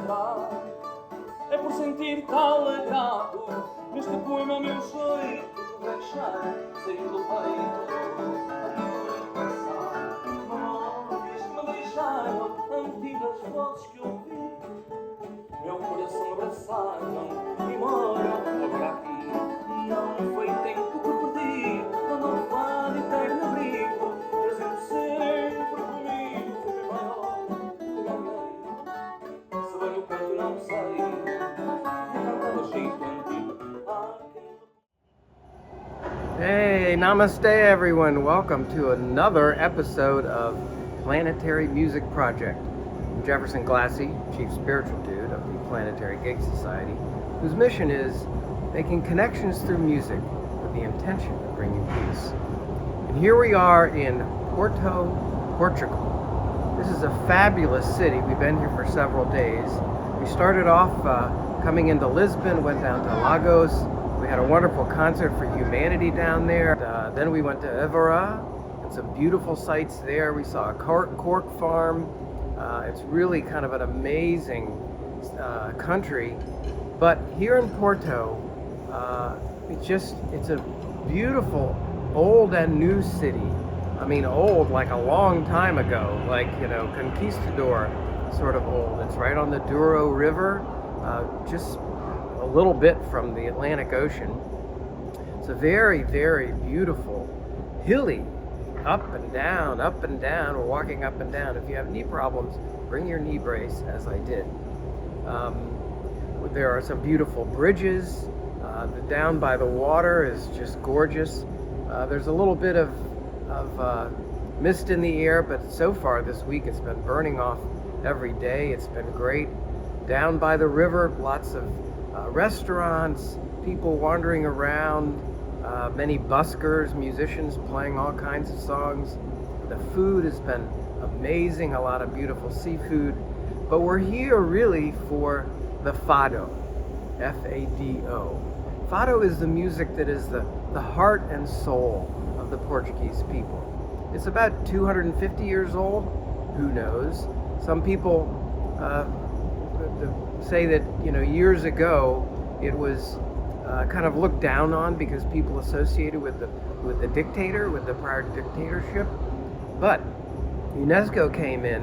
encontrar. É por sentir tal agrado neste poema meu jeito de deixar sair do peito a passar. Memórias que me deixaram antigas vozes que ouvi, meu coração abraçaram e moro agora aqui. Não foi tempo que perdi, não vale eterno abrigo, trazendo sempre comigo o maior que ganhei. Se bem o canto não sei, vou cantar o jeito antigo. Hey, namaste everyone. Welcome to another episode of Planetary Music Project. I'm Jefferson Glassie, Chief Spiritual Dude of the Planetary Gig Society, whose mission is making connections through music with the intention of bringing peace. And here we are in Porto, Portugal. This is a fabulous city. We've been here for several days. We started off coming into Lisbon, went down to Lagos. We had a wonderful concert for humanity down there. Then we went to Évora and some beautiful sights there. We saw a cork farm. It's really kind of an amazing country. But here in Porto, it's a beautiful old and new city. I mean, old like a long time ago, like, conquistador sort of old. It's right on the Douro River, just a little bit from the Atlantic Ocean. It's a very, very beautiful, hilly, up and down, up and down. We're walking up and down. If you have knee problems, bring your knee brace, as I did. There are some beautiful bridges. Down by the water is just gorgeous. There's a little bit of mist in the air, but so far this week it's been burning off every day. It's been great. Down by the river, lots of restaurants, people wandering around, many buskers, musicians playing all kinds of songs. The food has been amazing, a lot of beautiful seafood. But we're here really for the Fado, F-A-D-O. Fado is the music that is the heart and soul of the Portuguese people. It's about 250 years old. Who knows? Some people say that, years ago it was kind of looked down on because people associated with the dictator, with the prior dictatorship. But UNESCO came in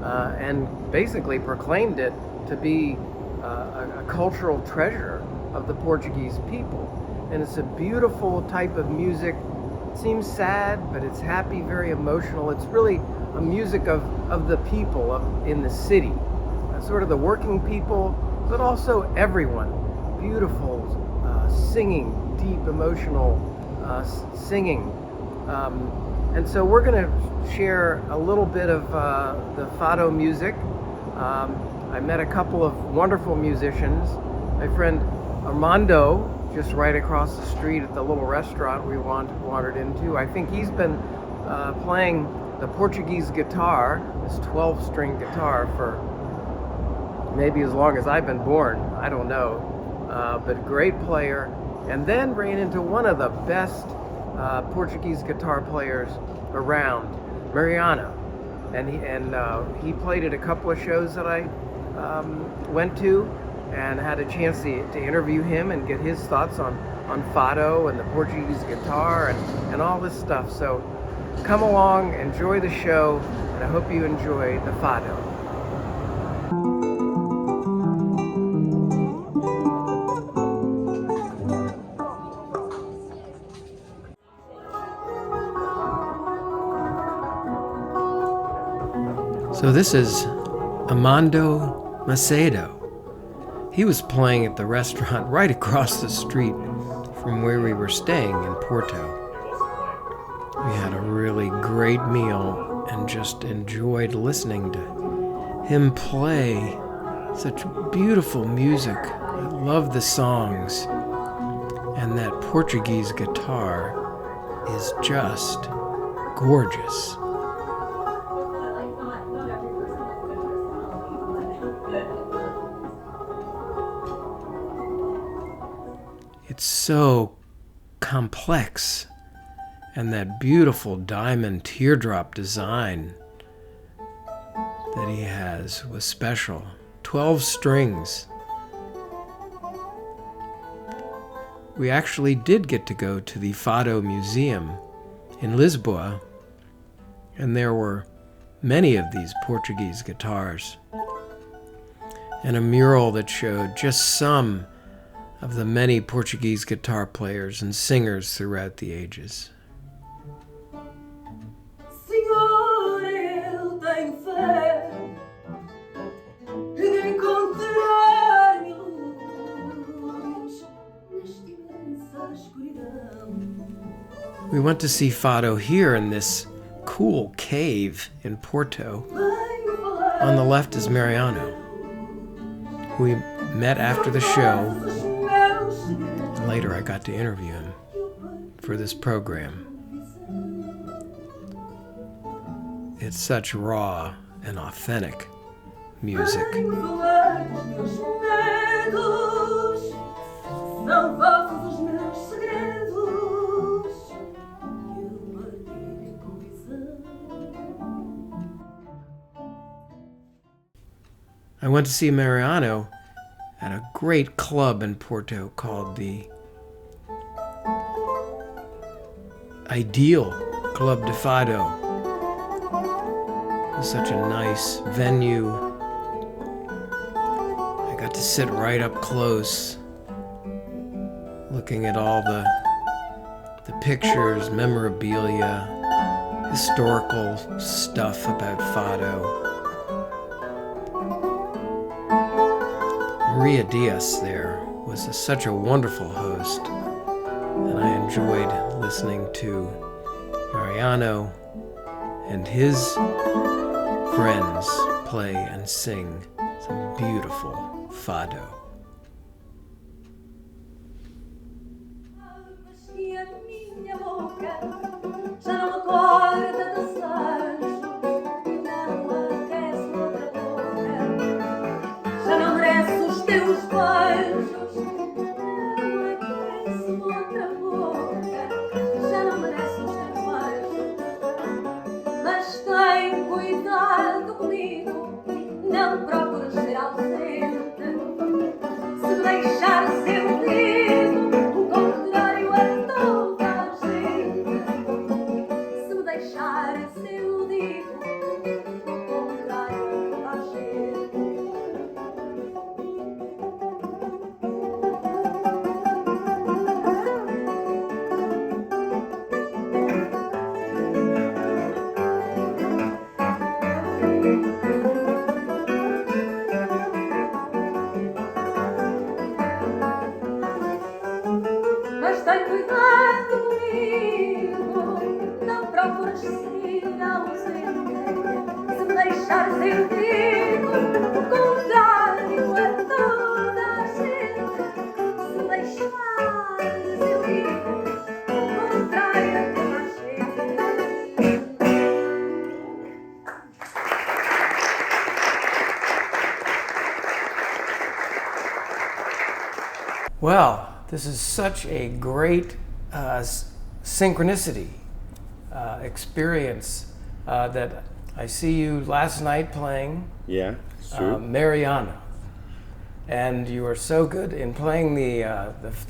and basically proclaimed it to be a cultural treasure of the Portuguese people. And it's a beautiful type of music. It seems sad, but it's happy, very emotional. It's really a music of the people in the city, sort of the working people, but also everyone. Beautiful singing, deep emotional singing. And so we're going to share a little bit of the Fado music. I met a couple of wonderful musicians. My friend Armando, just right across the street at the little restaurant we wandered into. I think he's been playing the Portuguese guitar, this 12-string guitar, for maybe as long as I've been born. I don't know. But great player. And then ran into one of the best Portuguese guitar players around, Mariano. And he played at a couple of shows that I went to, and had a chance to interview him and get his thoughts on Fado and the Portuguese guitar and all this stuff. So come along, enjoy the show, and I hope you enjoy the Fado. So this is Armando Macedo. He was playing at the restaurant right across the street from where we were staying in Porto. We had a really great meal and just enjoyed listening to him play such beautiful music. I love the songs, and that Portuguese guitar is just gorgeous. It's so complex, and that beautiful diamond teardrop design that he has was special. 12 strings. We actually did get to go to the Fado Museum in Lisboa, and there were many of these Portuguese guitars, and a mural that showed just some of the many Portuguese guitar players and singers throughout the ages. Senhor, eu tenho fé de encontrar luz nesta imensa escuridão. We went to see Fado here in this cool cave in Porto. On the left is Mariano. We met after the show, and later I got to interview him for this program. It's such raw and authentic music. I went to see Mariano at a great club in Porto called the Ideal Club de Fado. It was such a nice venue. I got to sit right up close, looking at all the pictures, memorabilia, historical stuff about Fado. Maria Diaz there was such a wonderful host, and I enjoyed listening to Mariano and his friends play and sing some beautiful Fado. Well, this is such a great synchronicity experience that I see you last night playing Mariano. And you are so good in playing the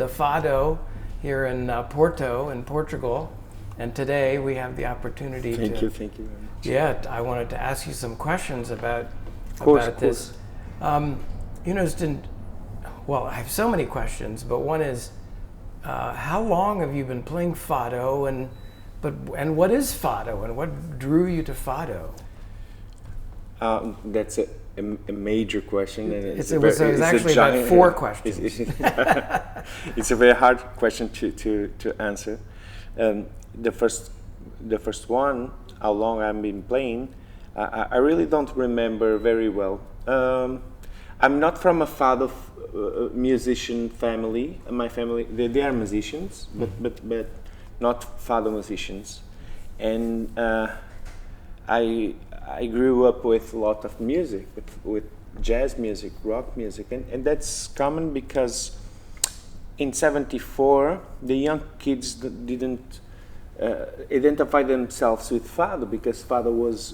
Fado here in Porto in Portugal. And today we have the opportunity Thank you very much. Yeah, I wanted to ask you some questions about this. Well, I have so many questions, but one is, how long have you been playing Fado, and what is Fado, and what drew you to Fado? That's a major question, and it was actually about 4 questions. It's a very hard question to answer. The first one, how long I've been playing, I really don't remember very well. I'm not from a Fado musician family. My family, they are musicians, but not Fado musicians. And I grew up with a lot of music, with jazz music, rock music, and that's common because in '74 the young kids didn't identify themselves with Fado, because Fado was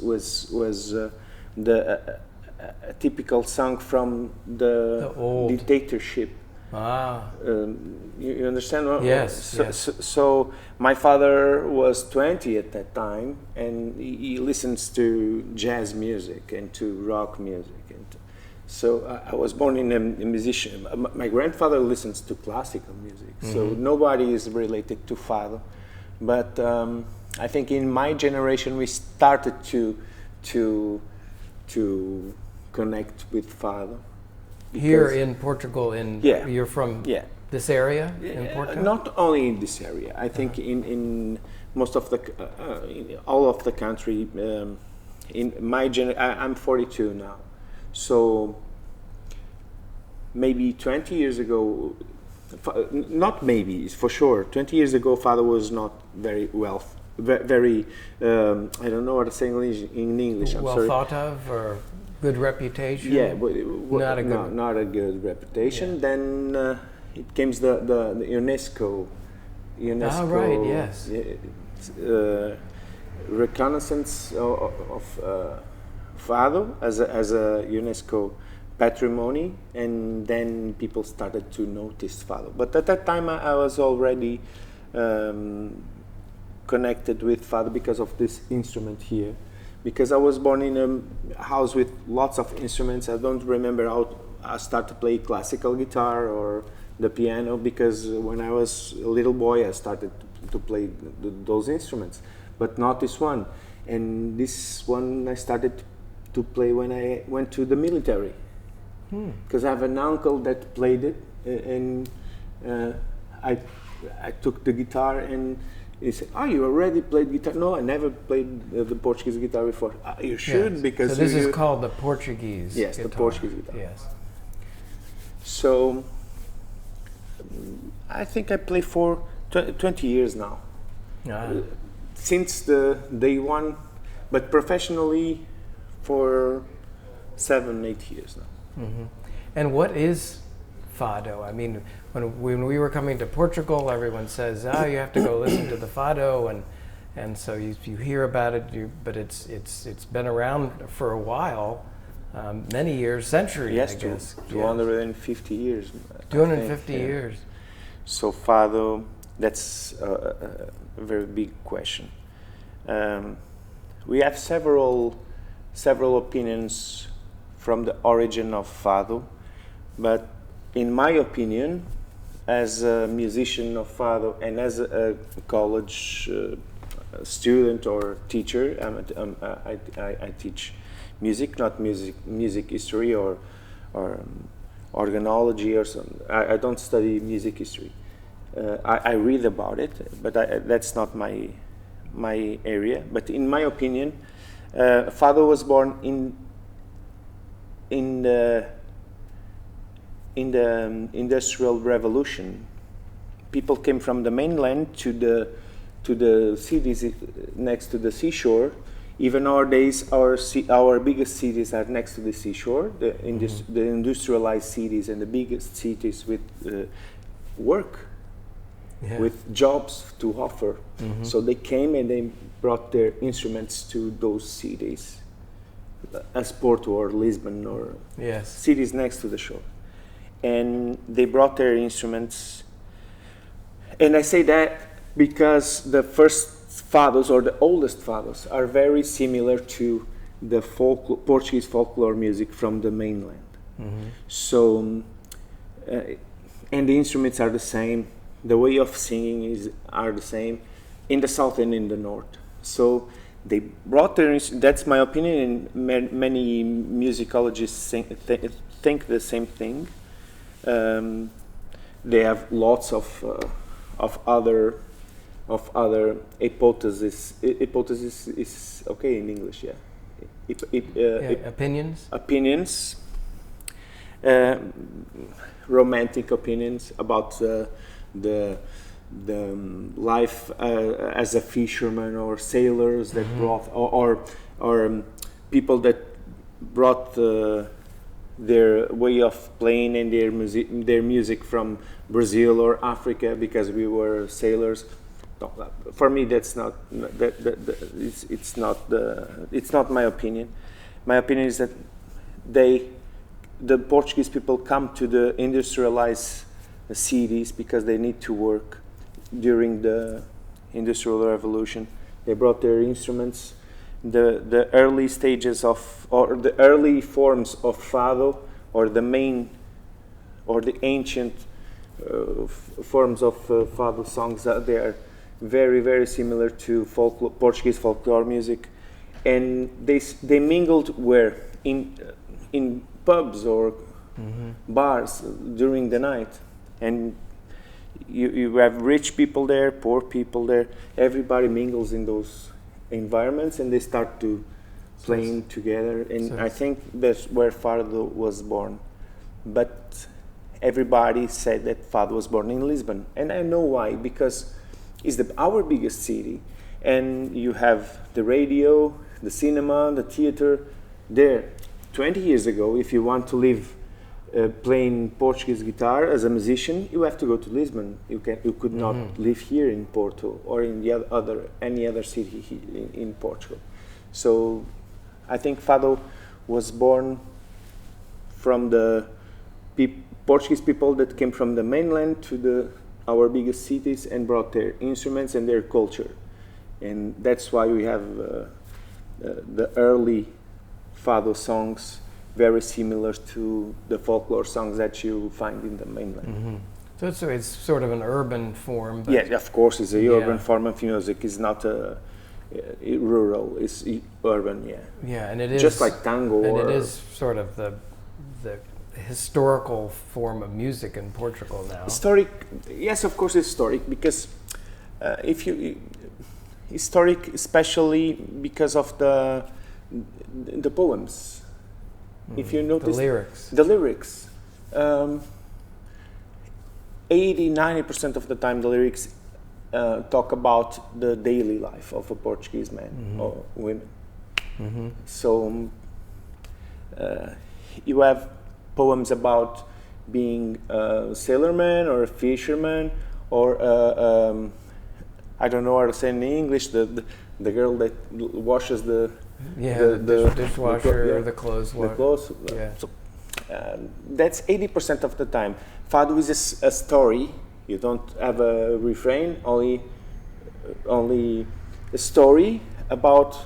a typical song from the old dictatorship. Ah. You understand? Yes, yes. So my father was 20 at that time, and he listens to jazz music and to rock music. And so I was born in a musician. My grandfather listens to classical music, so nobody is related to Fado. But I think in my generation we started to connect with Fado. Here in Portugal, Yeah. you're from Yeah. this area in Porto? Not only in this area. I think in most of the in all of the country. In my I'm 42 now, so maybe 20 years ago, not maybe, it's for sure. 20 years ago, Fado was not very very. I don't know what to say in English. I'm well sorry. thought of, or good reputation? Yeah, but not a good reputation. Yeah. Then it came the UNESCO. Ah, right. Yes. Reconnaissance of Fado as a UNESCO patrimony, and then people started to notice Fado. But at that time, I was already connected with Fado because of this instrument here. Because I was born in a house with lots of instruments. I don't remember how I started to play classical guitar or the piano, because when I was a little boy I started to play those instruments, but not this one. And this one I started to play when I went to the military, because I have an uncle that played it, and I took the guitar, and he said, "Oh, you already played guitar?" "No, I never played the Portuguese guitar before." "You should." Yes. Because so this is called the Portuguese Yes, guitar. the Portuguese guitar. Yes. So I think I play for 20 years now, since the day one, but professionally for 7-8 years now. And what is Fado? I mean, when we were coming to Portugal, everyone says, you have to go listen to the Fado, and so you hear about it, but it's been around for a while, many years, centuries, Yes, I guess. 250 years. 250 years. So Fado, that's a very big question. We have several opinions from the origin of Fado, but in my opinion, as a musician of Fado and as a college student or teacher, I teach music, not music history or organology or something. I don't study music history. I read about it, but that's not my area. But in my opinion, Fado was born in the Industrial Revolution. People came from the mainland to the cities next to the seashore. Even nowadays, our biggest cities are next to the seashore. The industrialized cities and the biggest cities with work, with jobs to offer. So they came and they brought their instruments to those cities, as Porto or Lisbon or cities next to the shore. And they brought their instruments. And I say that because the first fados or the oldest fados are very similar to the Portuguese folklore music from the mainland. So, and the instruments are the same. The way of singing are the same in the south and in the north. So they brought their that's my opinion, and many musicologists think the same thing. They have lots of other hypotheses. Hypothesis is okay in English, opinions, romantic opinions about the life as a fisherman or sailors that brought or people that brought their way of playing and their music from Brazil or Africa because we were sailors. No, for me, that's not it's not my opinion. My opinion is that the Portuguese people come to the industrialized cities because they need to work during the Industrial Revolution. They brought their instruments. The early stages of, or the early forms of Fado, or the main, or the ancient forms of Fado songs, they are very, very similar to Portuguese folklore music. And they mingled where? In pubs or bars during the night. And you have rich people there, poor people there. Everybody mingles in those environments, and they start to playing together. And I think that's where Fado was born. But everybody said that Fado was born in Lisbon, and I know why, because it's our biggest city, and you have the radio, the cinema, the theater there. 20 years ago, if you want to live playing Portuguese guitar as a musician, you have to go to Lisbon. You could not live here in Porto or in any other city in Portugal. So I think Fado was born from the Portuguese people that came from the mainland to our biggest cities and brought their instruments and their culture. And that's why we have the early Fado songs very similar to the folklore songs that you find in the mainland. So it's sort of an urban form. But yeah, of course, it's a urban form of music. It's not rural. It's urban. Yeah. Yeah, and it is just like tango. And it is sort of the historical form of music in Portugal now. Historic, yes, of course, historic, because historic, especially because of the poems. If you notice the lyrics, 80-90% of the time the lyrics talk about the daily life of a Portuguese man or women. So you have poems about being a sailorman or a fisherman, or I don't know how to say in English, the girl that washes the dishwasher, the clothes. So, that's 80% of the time. Fado is a story. You don't have a refrain, only a story about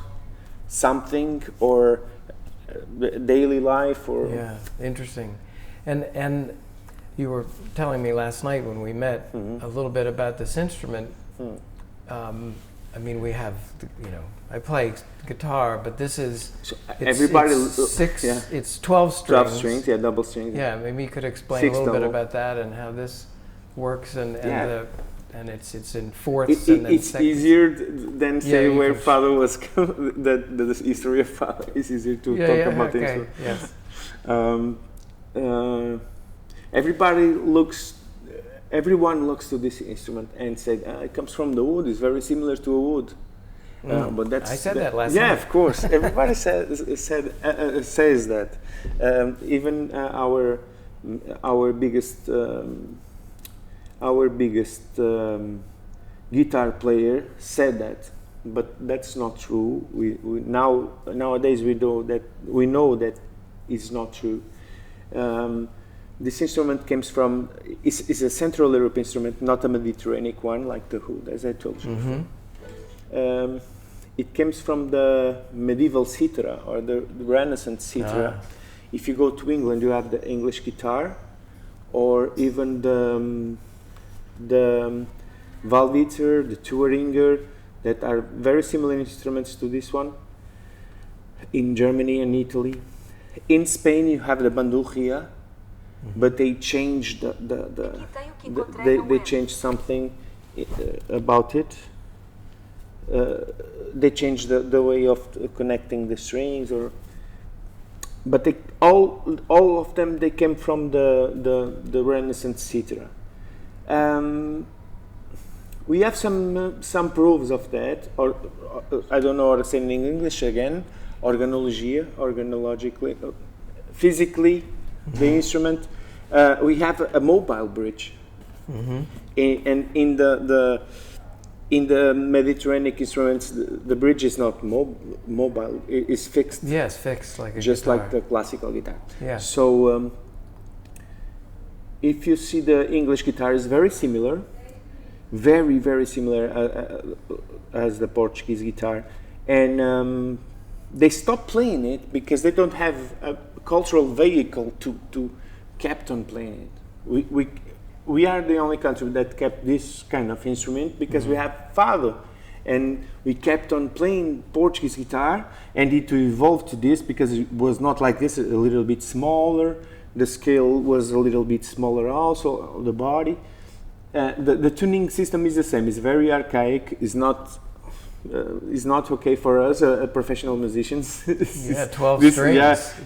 something or daily life. Or interesting. And you were telling me last night when we met a little bit about this instrument. I mean, we have, I play guitar, but this is it's 12 strings. 12 strings, double strings. Yeah, maybe you could explain a little bit about that and how this works, and it's in fourths and then it's seconds. Easier than say where Fado was. The history of Fado is easier to talk about this. Yes. Everyone looks to this instrument and said, it comes from the wood, it's very similar to a wood. But that's... I said that last night. Yeah, of course. Everybody says that. Even our biggest guitar player said that. But that's not true. Nowadays we know that it's not true. This instrument comes from, is a Central Europe instrument, not a Mediterranean one like the oud, as I told you. It comes from the medieval cithara or the Renaissance cithara. If you go to England, you have the English guitar, or even the Walwitzer, the Thuringia, that are very similar instruments to this one. In Germany and Italy. In Spain, you have the bandurria. But they changed they changed something about it. They changed the way of connecting the strings, but all of them they came from the Renaissance cithara. We have some proofs of that, or I don't know how to say in English again. Organologically, physically. The instrument, we have a mobile bridge, and in in the Mediterranean instruments, the bridge is not mobile; it's fixed. Yes, fixed like a just guitar. like the classical guitar. Yeah. So if you see the English guitar is very similar, very similar as the Portuguese guitar, and they stopped playing it because they don't have a cultural vehicle to kept on playing it. We are the only country that kept this kind of instrument because we have Fado, and we kept on playing Portuguese guitar, and it evolved to this because it was not like this, a little bit smaller. The scale was a little bit smaller also, the body. The tuning system is the same. It's very archaic. It's not okay for us, professional musicians. 12 strings.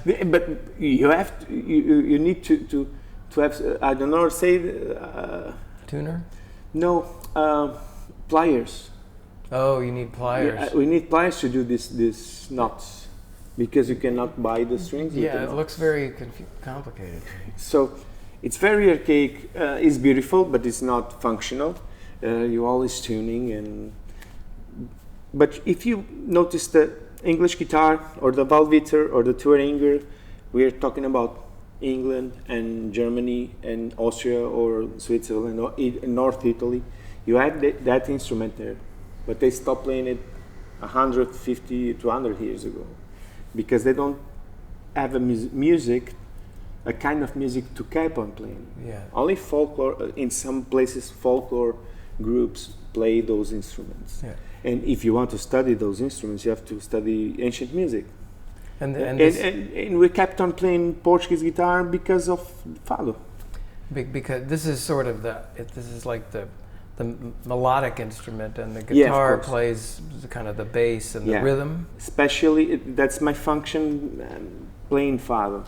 Yeah, but you have to, you need to have, I don't know, say Tuner? No, pliers. Oh, you need pliers. Yeah, we need pliers to do this knots because you cannot buy the strings. Yeah, it looks very complicated. So it's very archaic. It's beautiful, but it's not functional. You're always tuning but if you notice the English guitar or the Valviter or the Thuringia, we are talking about England and Germany and Austria or Switzerland or North Italy. You have that instrument there, but they stopped playing it 150, 200 years ago because they don't have a kind of music to keep on playing. Yeah. Only folklore, in some places folklore groups play those instruments. Yeah. And if you want to study those instruments, you have to study ancient music. And we kept on playing Portuguese guitar because of Fado. Because this is sort of this is like the melodic instrument, and the guitar plays kind of the bass and the rhythm. Especially, that's my function playing Fado.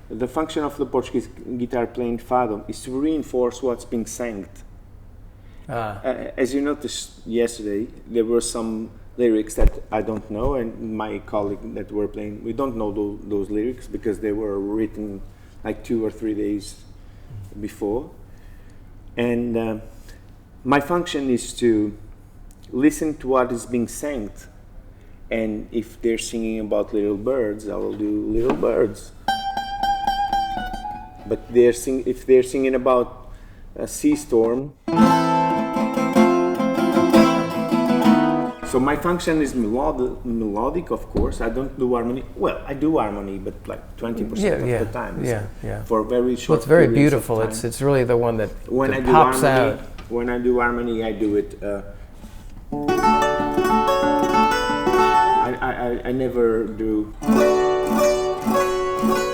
The function of the Portuguese guitar playing Fado is to reinforce what's being sang. As you noticed yesterday, there were some lyrics that I don't know, and my colleague that were playing, we don't know those lyrics because they were written like 2 or 3 days before. And my function is to listen to what is being sang, and if they're singing about little birds, I will do little birds. But if they're singing about a sea storm, so my function is melodic, of course. I don't do harmony. Well, I do harmony, but like 20% of the time. Yeah. For very short. Well, it's very beautiful. It's really the one that pops out. When I do harmony, I do it. I never do.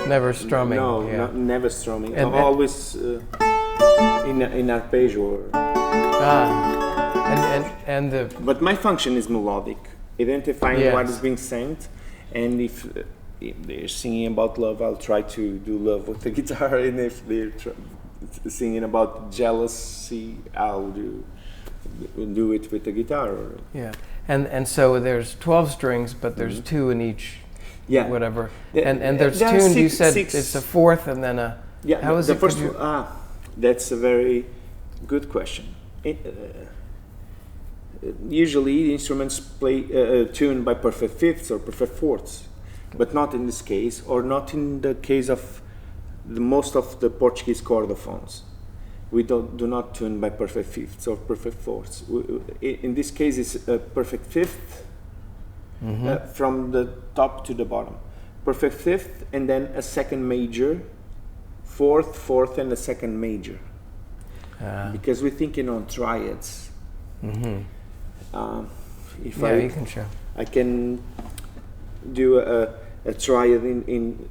Never strumming. No, never strumming. I'm always in arpeggio. But my function is melodic, identifying what is being sang, and if they're singing about love, I'll try to do love with the guitar, and if they're singing about jealousy, I'll do it with the guitar. Yeah, and so there's 12 strings, but there's 2 in each. Yeah. Whatever. And there's tuned. You said it's a fourth, and then a. Yeah. How is the it? First that's a very good question. Usually the instruments play tuned by perfect fifths or perfect fourths, but not in this case, or not in the case of most of the Portuguese chordophones. We do not tune by perfect fifths or perfect fourths. In this case, it's a perfect fifth from the top to the bottom. Perfect fifth, and then a second major, fourth, and a second major. Because we're thinking on triads. You can show. I can do a triad in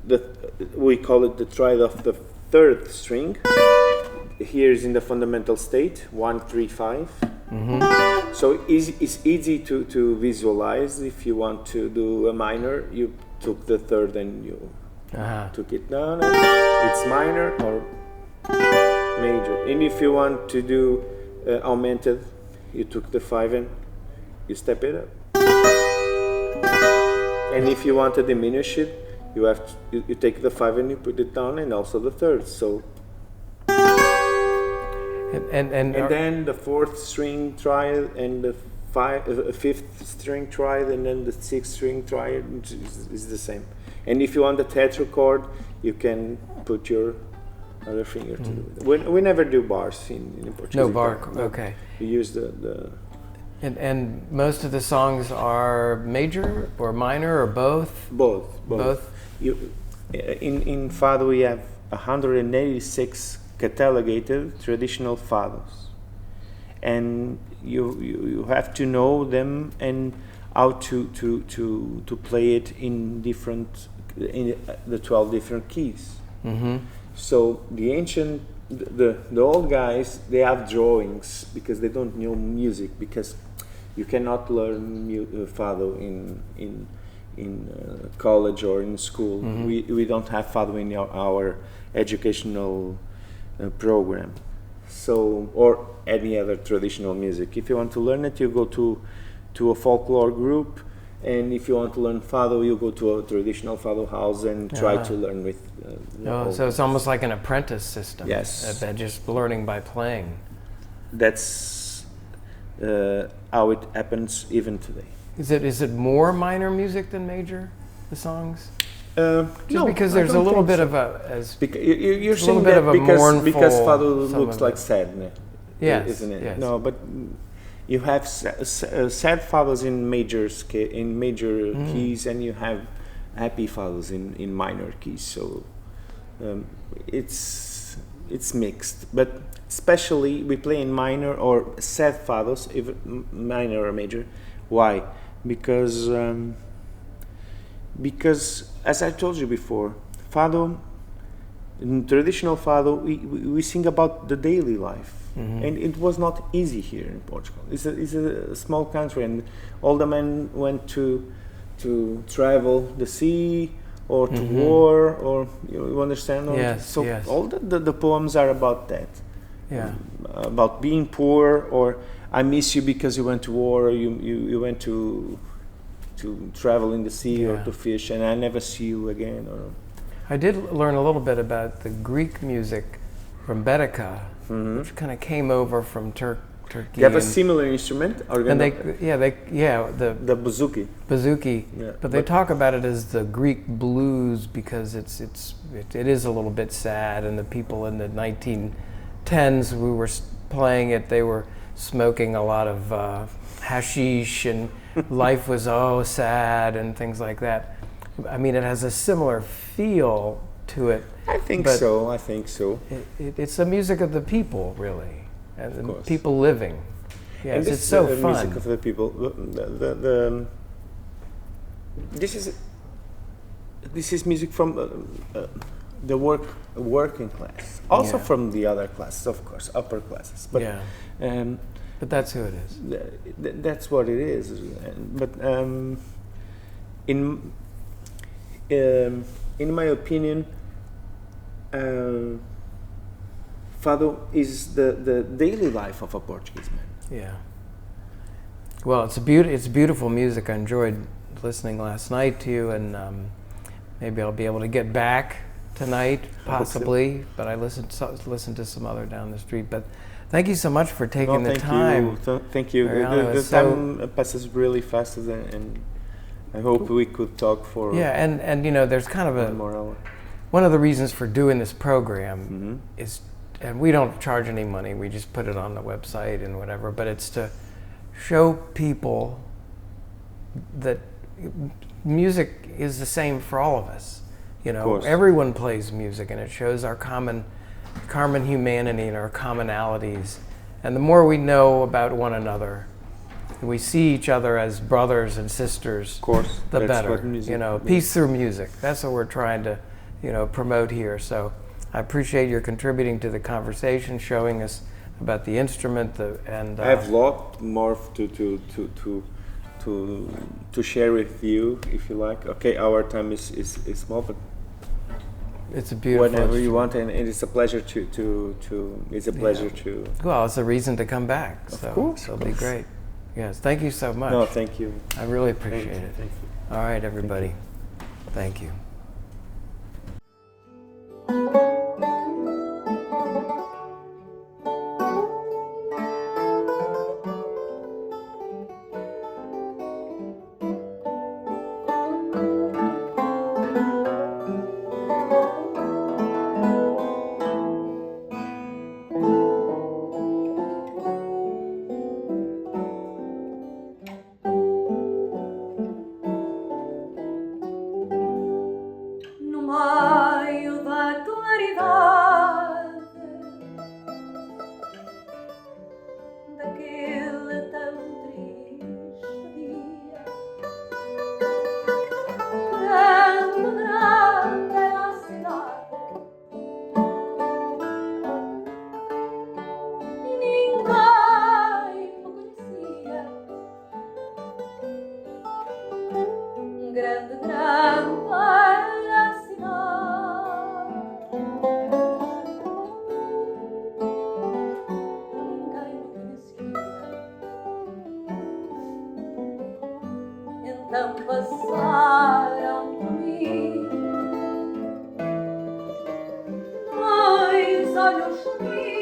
we call it the triad of the third string. Here is in the fundamental state, 1, 3, 5. So it's easy to visualize. If you want to do a minor, you took the third and you took it down, and it's minor or major. And if you want to do augmented, you took the 5 and you step it up. And if you want to diminish it, you take the 5 and you put it down, and also the third. So and then the fourth string triad and the a fifth string triad, and then the sixth string triad is the same. And if you want the tetrachord, you can put your other finger to do it. We never do bars in Portuguese. No bar. Okay. We use the And most of the songs are major or minor or both? Both. In Fado we have 186 catalogated traditional fados, and you have to know them and how to play it in the 12 different keys. Mm-hmm. So the old guys, they have drawings because they don't know music, because you cannot learn Fado in college or in school. Mm-hmm. We don't have Fado in our educational program. So, or any other traditional music. If you want to learn it, you go to a folklore group, and if you want to learn Fado, you go to a traditional Fado house and try to learn with. So it's almost like an apprentice system. Yes. Just learning by playing. That's how it happens even today. Is it more minor music than major, the songs? Just no, because I there's a don't little think bit so. of a You're a saying little bit that of a because mournful, Fado some looks of like it. sad, Yes, isn't it? yes. No, but you have sad Fados in major keys, and you have happy Fados in minor keys. So it's mixed, but especially we play in minor or sad Fados, even minor or major. Why? Because as I told you before, Fado, in traditional Fado, we sing about the daily life. Mm-hmm. And it was not easy here in Portugal. It's a small country, and all the men went to travel the sea or to war, or you understand? Yes, so yes. all the poems are about that. Yeah. About being poor, or I miss you because you went to war, or you went to travel in the sea or to fish, and I never see you again. Or I did learn a little bit about the Greek music from Baedeker, which kind of came over from Turkey. They have a similar instrument, and the bouzouki. bouzouki, Yeah, but they talk about it as the Greek blues because it is a little bit sad, and the people in the 1910s we were playing it, they were smoking a lot of hashish, and life was sad and things like that. I mean, it has a similar feel to it. I think so. It's the music of the people, really, and the people living. Yes, and this it's so is the fun. music of the people. This is music from the working class, also from the other classes, of course, upper classes. But but that's who it is. That's what it is. But in my opinion, Fado is the daily life of a Portuguese man. Yeah. Well, it's beautiful music. I enjoyed listening last night to you, and maybe I'll be able to get back tonight, possibly. But I listened to some other down the street. But thank you so much for taking the time. Thank you. Mariano, the time passes really fast, and I hope we could talk for and there's kind of one more hour. One of the reasons for doing this program is, and we don't charge any money, we just put it on the website and whatever, but it's to show people that music is the same for all of us. Everyone plays music, and it shows our common humanity and our commonalities. And the more we know about one another, we see each other as brothers and sisters, of course, the that's better. What music Peace through music. That's what we're trying to, promote here. So I appreciate your contributing to the conversation, showing us about the instrument. I have a lot more to share with you, if you like. Okay, our time is small, but it's a beautiful whenever instrument. you want, and it's a pleasure to. Well, it's a reason to come back. Of course, it'll be great. Yes, thank you so much. No, thank you. I really appreciate it. Thank you. All right, everybody. Thank you. olhos